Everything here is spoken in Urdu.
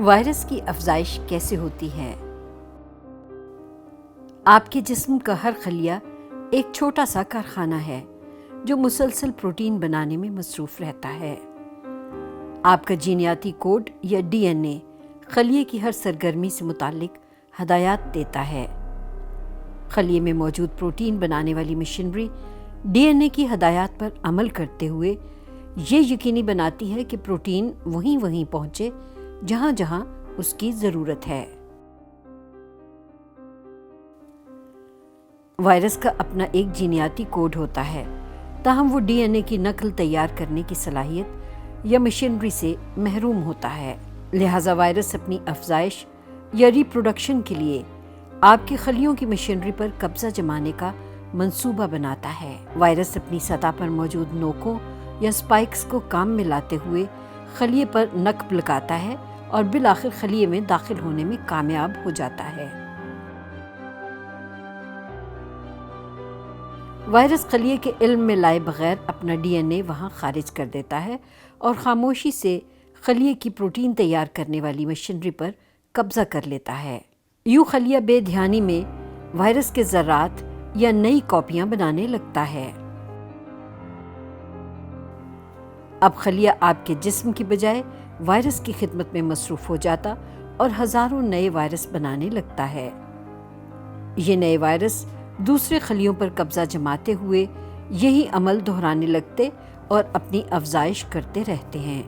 وائرس کی افزائش کیسے ہوتی ہے؟ آپ کے جسم کا ہر خلیہ ایک چھوٹا سا کارخانہ ہے جو مسلسل پروٹین بنانے میں مصروف رہتا ہے۔ آپ کا جینیاتی کوڈ یا ڈی این اے خلیے کی ہر سرگرمی سے متعلق ہدایات دیتا ہے۔ خلیے میں موجود پروٹین بنانے والی مشینری ڈی این اے کی ہدایات پر عمل کرتے ہوئے یہ یقینی بناتی ہے کہ پروٹین وہیں پہنچے جہاں جہاں اس کی ضرورت ہے۔ وائرس کا اپنا ایک جینیاتی کوڈ ہوتا ہے، تاہم وہ ڈی این اے کی نقل تیار کرنے کی صلاحیت یا مشینری سے محروم ہوتا ہے۔ لہٰذا وائرس اپنی افزائش یا ری پروڈکشن کے لیے آپ کی خلیوں کی مشینری پر قبضہ جمانے کا منصوبہ بناتا ہے۔ وائرس اپنی سطح پر موجود نوکوں یا سپائکس کو کام میں لاتے ہوئے خلیے پر نقب لگاتا ہے اور بالآخر خلیے میں داخل ہونے میں کامیاب ہو جاتا ہے۔ وائرس خلیے کے علم میں لائے بغیر اپنا ڈی این اے وہاں خارج کر دیتا ہے اور خاموشی سے خلیے کی پروٹین تیار کرنے والی مشینری پر قبضہ کر لیتا ہے۔ یوں خلیہ بے دھیانی میں وائرس کے ذرات یا نئی کاپیاں بنانے لگتا ہے۔ اب خلیہ آپ کے جسم کی بجائے وائرس کی خدمت میں مصروف ہو جاتا اور ہزاروں نئے وائرس بنانے لگتا ہے۔ یہ نئے وائرس دوسرے خلیوں پر قبضہ جماتے ہوئے یہی عمل دہرانے لگتے اور اپنی افزائش کرتے رہتے ہیں۔